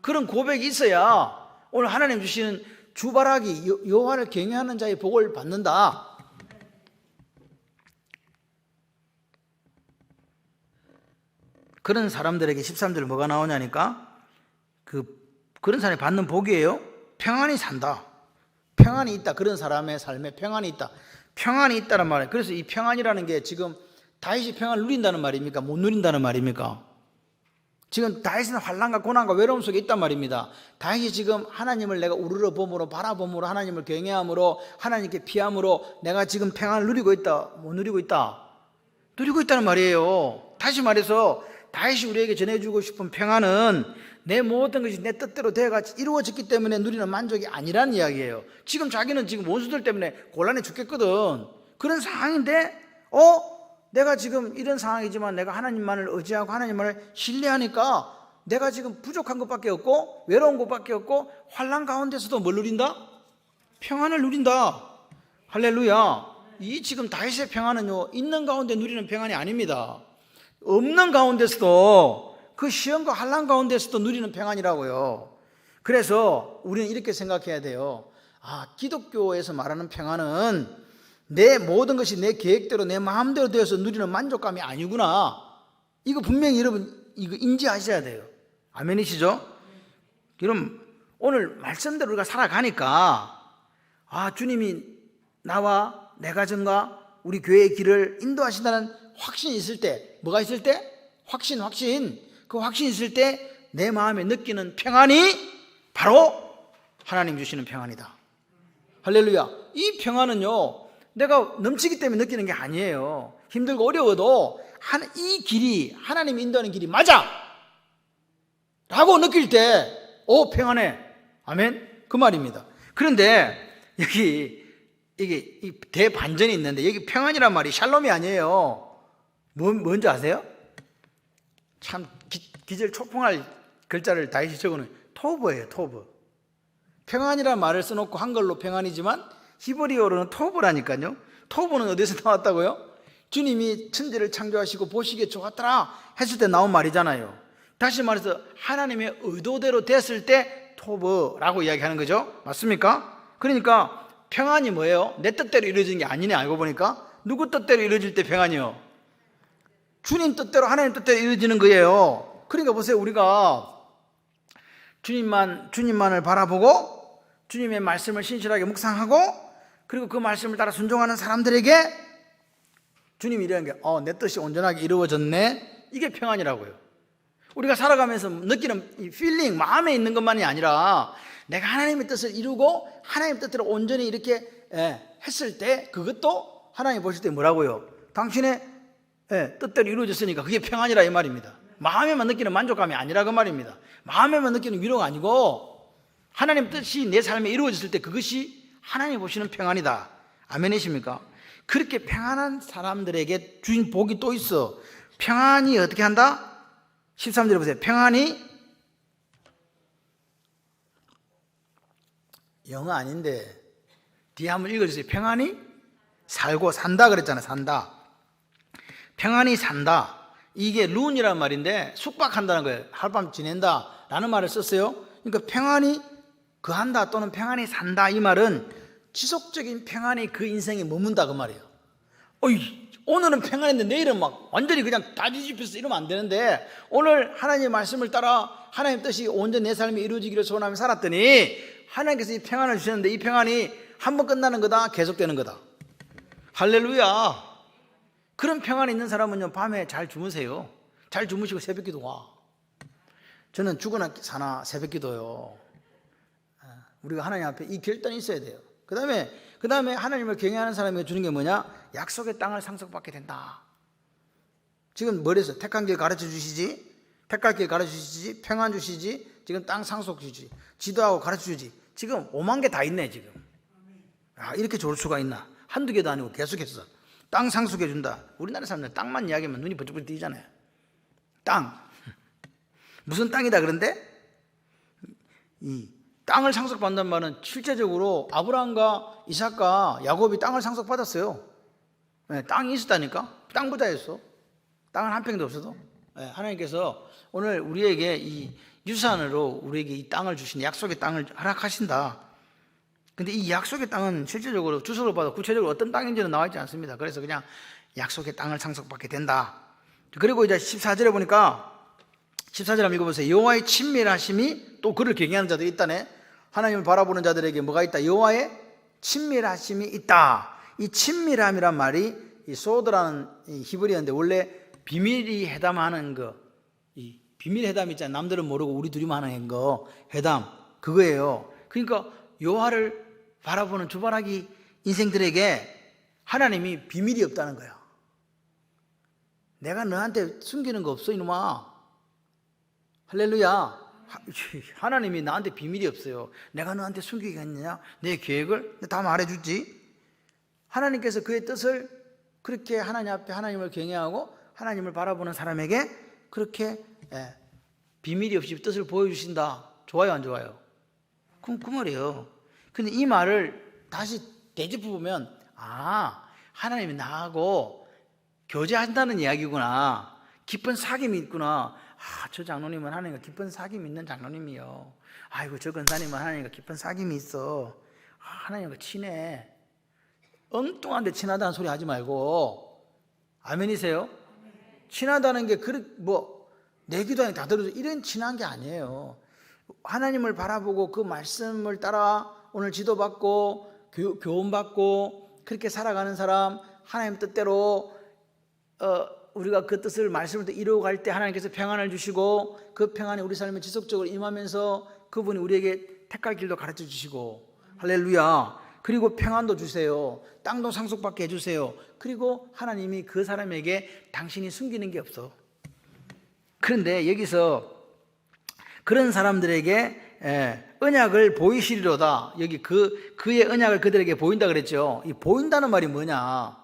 그런 고백이 있어야 오늘 하나님 주시는 주바라기 여호와를 경외하는 자의 복을 받는다. 그런 사람들에게 13절 뭐가 나오냐니까 그런 사람이 받는 복이에요. 평안히 산다. 평안이 있다. 그런 사람의 삶에 평안이 있다. 평안이 있다는 말이에요. 그래서 이 평안이라는 게 지금 다윗이 평안을 누린다는 말입니까? 못 누린다는 말입니까? 지금 다윗은 환난과 고난과 외로움 속에 있단 말입니다. 다윗이 지금 하나님을 내가 우러러 봄으로 바라봄으로 하나님을 경외함으로 하나님께 피함으로 내가 지금 평안을 누리고 있다. 못 누리고 있다. 누리고 있다는 말이에요. 다시 말해서 다윗이 우리에게 전해주고 싶은 평안은 내 모든 것이 내 뜻대로 되어가 이루어졌기 때문에 누리는 만족이 아니라는 이야기예요. 지금 자기는 지금 원수들 때문에 곤란해 죽겠거든. 그런 상황인데 내가 지금 이런 상황이지만 내가 하나님만을 의지하고 하나님만을 신뢰하니까 내가 지금 부족한 것밖에 없고 외로운 것밖에 없고 환난 가운데서도 뭘 누린다? 평안을 누린다. 할렐루야. 이 지금 다윗의 평안은요 있는 가운데 누리는 평안이 아닙니다. 없는 가운데서도 그 시험과 환난 가운데서도 누리는 평안이라고요. 그래서 우리는 이렇게 생각해야 돼요. 기독교에서 말하는 평안은 내 모든 것이 내 계획대로 내 마음대로 되어서 누리는 만족감이 아니구나. 이거 분명히 여러분 이거 인지하셔야 돼요. 아멘이시죠? 그럼 오늘 말씀대로 우리가 살아가니까 주님이 나와 내 가정과 우리 교회의 길을 인도하신다는 확신이 있을 때, 뭐가 있을 때? 확신. 그 확신이 있을 때 내 마음에 느끼는 평안이 바로 하나님 주시는 평안이다. 할렐루야. 이 평안은요 내가 넘치기 때문에 느끼는 게 아니에요. 힘들고 어려워도 이 길이 하나님이 인도하는 길이 맞아 라고 느낄 때 평안해. 아멘. 그 말입니다. 그런데 여기 이게 대반전이 있는데 여기 평안이란 말이 샬롬이 아니에요. 뭔지 아세요? 참 기절초풍할 글자를 다윗이 적어놓은 토브예요. 토브. 평안이라는 말을 써놓고 한글로 평안이지만 히브리어로는 토브라니까요. 토브는 어디서 나왔다고요? 주님이 천지를 창조하시고 보시기에 좋았더라 했을 때 나온 말이잖아요. 다시 말해서 하나님의 의도대로 됐을 때 토브라고 이야기하는 거죠. 맞습니까? 그러니까 평안이 뭐예요? 내 뜻대로 이루어지는 게 아니네. 알고 보니까 누구 뜻대로 이루어질 때 평안이요? 주님 뜻대로 하나님 뜻대로 이루어지는 거예요. 그러니까 보세요. 우리가 주님만을 바라보고 주님의 말씀을 신실하게 묵상하고 그리고 그 말씀을 따라 순종하는 사람들에게 주님이 이러는 게 내 뜻이 온전하게 이루어졌네. 이게 평안이라고요. 우리가 살아가면서 느끼는 이 필링, 마음에 있는 것만이 아니라 내가 하나님의 뜻을 이루고 하나님의 뜻대로 온전히 이렇게 했을 때 그것도 하나님 보실 때 뭐라고요? 당신의 뜻대로 이루어졌으니까 그게 평안이라 이 말입니다. 마음에만 느끼는 만족감이 아니라 그 말입니다. 마음에만 느끼는 위로가 아니고 하나님 뜻이 내 삶에 이루어졌을 때 그것이 하나님 보시는 평안이다. 아멘이십니까? 그렇게 평안한 사람들에게 주신 복이 또 있어. 평안이 어떻게 한다? 13절에 보세요. 평안이, 영어 아닌데 뒤에 한번 읽어주세요. 평안이 살고 산다 그랬잖아요. 산다. 평안히 산다. 이게 룬이란 말인데 숙박한다는 거예요. 하룻밤 지낸다 라는 말을 썼어요. 그러니까 평안히 거한다 또는 평안히 산다, 이 말은 지속적인 평안이 그 인생에 머문다 그 말이에요. 오늘은 평안했는데 내일은 막 완전히 그냥 다 뒤집혀서 이러면 안 되는데, 오늘 하나님의 말씀을 따라 하나님 뜻이 온전 내 삶에 이루어지기를 소원하며 살았더니 하나님께서 이 평안을 주셨는데, 이 평안이 한 번 끝나는 거다, 계속되는 거다. 할렐루야. 그런 평안이 있는 사람은요, 밤에 잘 주무세요. 잘 주무시고 새벽기도 와. 저는 죽으나 사나 새벽기도요. 우리가 하나님 앞에 이 결단이 있어야 돼요. 그 다음에 하나님을 경외하는 사람에게 주는 게 뭐냐? 약속의 땅을 상속받게 된다. 지금 머리에서 택한 길 가르쳐 주시지, 택할 길 가르쳐 주시지, 평안 주시지, 지금 땅 상속 주지, 지도하고 가르쳐 주지. 지금 5만 개 다 있네 지금. 이렇게 좋을 수가 있나? 한두 개도 아니고 계속해서 땅 상속해 준다. 우리나라 사람들 땅만 이야기하면 눈이 번쩍번쩍 뜨잖아요. 땅. 무슨 땅이다 그런데? 이 땅을 상속받는다는 말은 실제적으로 아브라함과 이삭과 야곱이 땅을 상속받았어요. 땅이 있었다니까. 땅 부자였어. 땅은 한 평도 없어도. 하나님께서 오늘 우리에게 이 유산으로 우리에게 이 땅을 주신, 약속의 땅을 허락하신다. 근데 이 약속의 땅은 실제적으로 주소를 봐도 구체적으로 어떤 땅인지는 나와 있지 않습니다. 그래서 그냥 약속의 땅을 상속받게 된다. 그리고 이제 14절에 보니까, 14절 한번 읽어보세요. 여호와의 친밀하심이, 또 그를 경외하는 자들이 있다네. 하나님을 바라보는 자들에게 뭐가 있다? 여호와의 친밀하심이 있다. 이 친밀함이란 말이 이 소드라는 이 히브리어인데, 원래 비밀이 회담하는 거, 이 비밀 회담 있잖아요. 남들은 모르고 우리 둘이만 하는 거, 회담, 그거예요. 그러니까 여호와를 바라보는 주바라기 인생들에게 하나님이 비밀이 없다는 거야. 내가 너한테 숨기는 거 없어 이놈아. 할렐루야. 하나님이 나한테 비밀이 없어요. 내가 너한테 숨기겠느냐? 내 계획을 다 말해주지. 하나님께서 그의 뜻을 그렇게 하나님 앞에 하나님을 경외하고 하나님을 바라보는 사람에게 그렇게 비밀이 없이 뜻을 보여주신다. 좋아요 안 좋아요? 그럼 그 말이에요. 근데 이 말을 다시 되짚어 보면, 하나님이 나하고 교제한다는 이야기구나. 깊은 사귐이 있구나. 저 장로님은 하나님과 깊은 사귐이 있는 장로님이요. 아이고 저 권사님은 하나님과 깊은 사귐이 있어. 하나님과 친해. 엉뚱한데 친하다는 소리 하지 말고. 아멘이세요? 친하다는 게 내 기도에 다 들어줘 이런 친한 게 아니에요. 하나님을 바라보고 그 말씀을 따라 오늘 지도받고 교훈받고 그렇게 살아가는 사람, 하나님 뜻대로 우리가 그 뜻을 말씀을 이루어갈 때 하나님께서 평안을 주시고, 그 평안이 우리 삶에 지속적으로 임하면서 그분이 우리에게 택할 길도 가르쳐 주시고, 할렐루야. 그리고 평안도 주세요. 땅도 상속받게 해주세요. 그리고 하나님이 그 사람에게 당신이 숨기는 게 없어. 그런데 여기서 그런 사람들에게 언약을 보이시리로다. 여기 그의 언약을 그들에게 보인다 그랬죠. 이 보인다는 말이 뭐냐?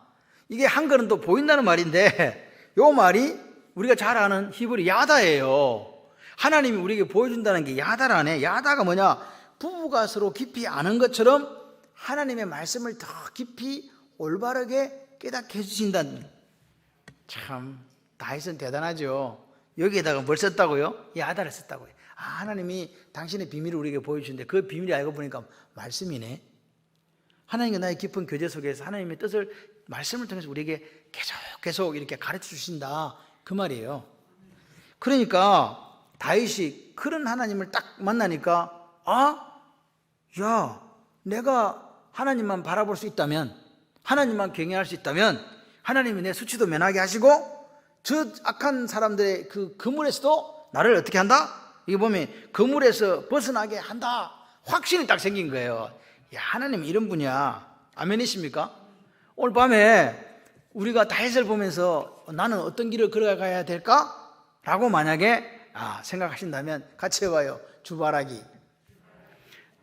이게 한글은 또 보인다는 말인데, 요 말이 우리가 잘 아는 히브리 야다예요. 하나님이 우리에게 보여준다는 게 야다라네. 야다가 뭐냐? 부부가 서로 깊이 아는 것처럼 하나님의 말씀을 더 깊이 올바르게 깨닫게 해주신다는. 참 다윗은 대단하죠. 여기에다가 뭘 썼다고요? 야다를 썼다고요. 하나님이 당신의 비밀을 우리에게 보여주시는데 그 비밀이 알고 보니까 말씀이네. 하나님과 나의 깊은 교제 속에서 하나님의 뜻을 말씀을 통해서 우리에게 계속 이렇게 가르쳐 주신다, 그 말이에요. 그러니까 다윗이 그런 하나님을 딱 만나니까, 내가 하나님만 바라볼 수 있다면, 하나님만 경외할 수 있다면 하나님이 내 수치도 면하게 하시고 저 악한 사람들의 그 그물에서도 나를 어떻게 한다? 이게 보면 그물에서 벗어나게 한다. 확신이 딱 생긴 거예요. 하나님 이런 분이야. 아멘이십니까? 오늘 밤에 우리가 다윗을 보면서 나는 어떤 길을 걸어가야 될까? 라고 만약에 생각하신다면 같이 해봐요. 주바라기.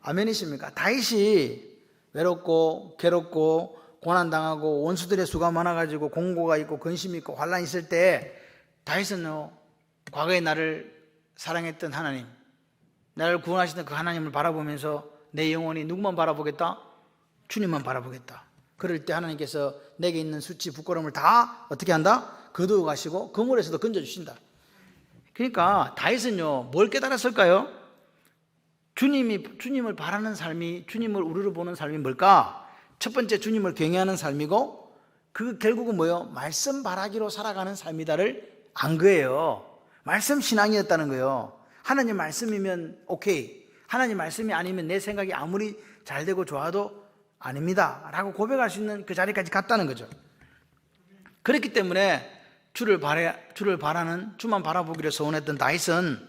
아멘이십니까? 다윗이 외롭고 괴롭고 고난당하고 원수들의 수가 많아가지고 공고가 있고 근심이 있고 환란이 있을 때 다윗은요, 과거에 나를 사랑했던 하나님, 나를 구원하시던 그 하나님을 바라보면서 내 영혼이 누구만 바라보겠다? 주님만 바라보겠다. 그럴 때 하나님께서 내게 있는 수치 부끄러움을 다 어떻게 한다? 거두어 가시고 그물에서도 건져주신다. 그러니까 다윗은요, 뭘 깨달았을까요? 주님을 바라는 삶이, 주님을 우르르 보는 삶이 뭘까? 첫 번째, 주님을 경외하는 삶이고, 그 결국은 뭐예요? 말씀 바라기로 살아가는 삶이다를 안 거예요. 말씀 신앙이었다는 거예요. 하나님 말씀이면 오케이, 하나님 말씀이 아니면 내 생각이 아무리 잘 되고 좋아도 아닙니다 라고 고백할 수 있는 그 자리까지 갔다는 거죠. 그렇기 때문에 주를 바라는, 주만 바라보기를 소원했던 다윗은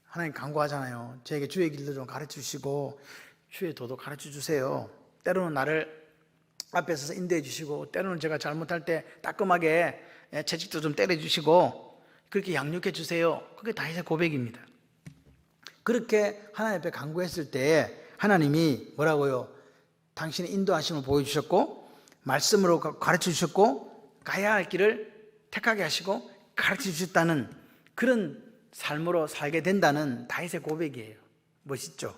하나님 간구하잖아요. 저에게 주의 길도 좀 가르쳐 주시고 주의 도도 가르쳐 주세요. 때로는 나를 앞에 서서 인도해 주시고, 때로는 제가 잘못할 때 따끔하게 채찍도 좀 때려 주시고, 그렇게 양육해 주세요. 그게 다윗의 고백입니다. 그렇게 하나님 앞에 간구했을 때 하나님이 뭐라고요? 당신의 인도하심을 보여주셨고, 말씀으로 가르쳐 주셨고, 가야 할 길을 택하게 하시고 가르쳐 주셨다는 그런 삶으로 살게 된다는 다윗의 고백이에요. 멋있죠?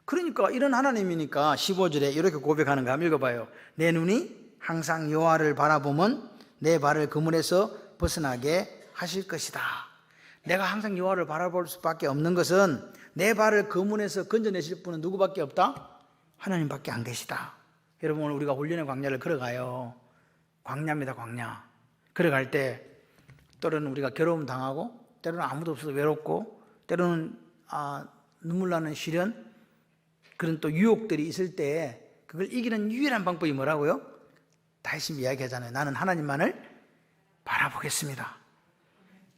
그러니까 이런 하나님이니까 15절에 이렇게 고백하는 거 한번 읽어봐요. 내 눈이 항상 여호와를 바라보면 내 발을 그물에서 벗어나게 하실 것이다. 내가 항상 여호와를 바라볼 수밖에 없는 것은 내 발을 그물에서 건져내실 분은 누구밖에 없다? 하나님밖에 안 계시다. 여러분, 오늘 우리가 훈련의 광야를 걸어가요. 광야입니다, 광야. 걸어갈 때 때로는 우리가 괴로움 당하고, 때로는 아무도 없어서 외롭고, 때로는 눈물 나는 시련, 그런 또 유혹들이 있을 때 그걸 이기는 유일한 방법이 뭐라고요? 다윗이 이야기하잖아요. 나는 하나님만을 바라보겠습니다.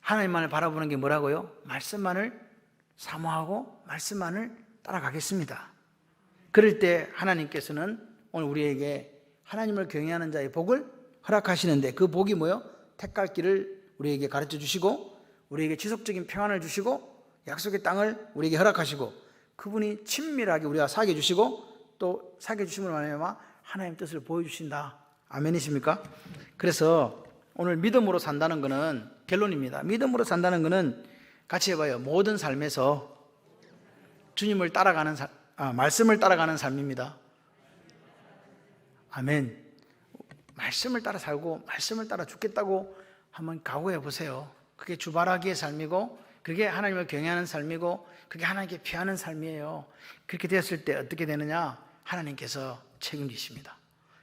하나님만을 바라보는 게 뭐라고요? 말씀만을 사모하고 말씀만을 따라가겠습니다. 그럴 때 하나님께서는 오늘 우리에게 하나님을 경외하는 자의 복을 허락하시는데, 그 복이 뭐예요? 택할 길을 우리에게 가르쳐 주시고, 우리에게 지속적인 평안을 주시고, 약속의 땅을 우리에게 허락하시고, 그분이 친밀하게 우리와 사귀어 주시고, 또 사귀어 주심으로 말미암아 하나님 뜻을 보여주신다. 아멘이십니까? 그래서 오늘 믿음으로 산다는 것은 결론입니다. 믿음으로 산다는 것은 같이 해봐요. 모든 삶에서 주님을 따라가는 말씀을 따라가는 삶입니다. 아멘. 말씀을 따라 살고 말씀을 따라 죽겠다고 한번 각오해 보세요. 그게 주바라기의 삶이고, 그게 하나님을 경외하는 삶이고, 그게 하나님께 피하는 삶이에요. 그렇게 되었을 때 어떻게 되느냐? 하나님께서 책임지십니다.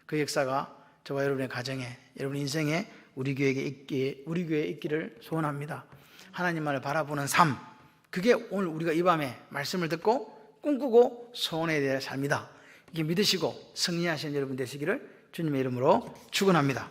그 역사가 저와 여러분의 가정에, 여러분 인생에, 우리 교회에 있기를 소원합니다. 하나님만을 바라보는 삶, 그게 오늘 우리가 이 밤에 말씀을 듣고 꿈꾸고 소원해야 될 삶이다. 이게 믿으시고 승리하시는 여러분 되시기를 주님의 이름으로 축원합니다.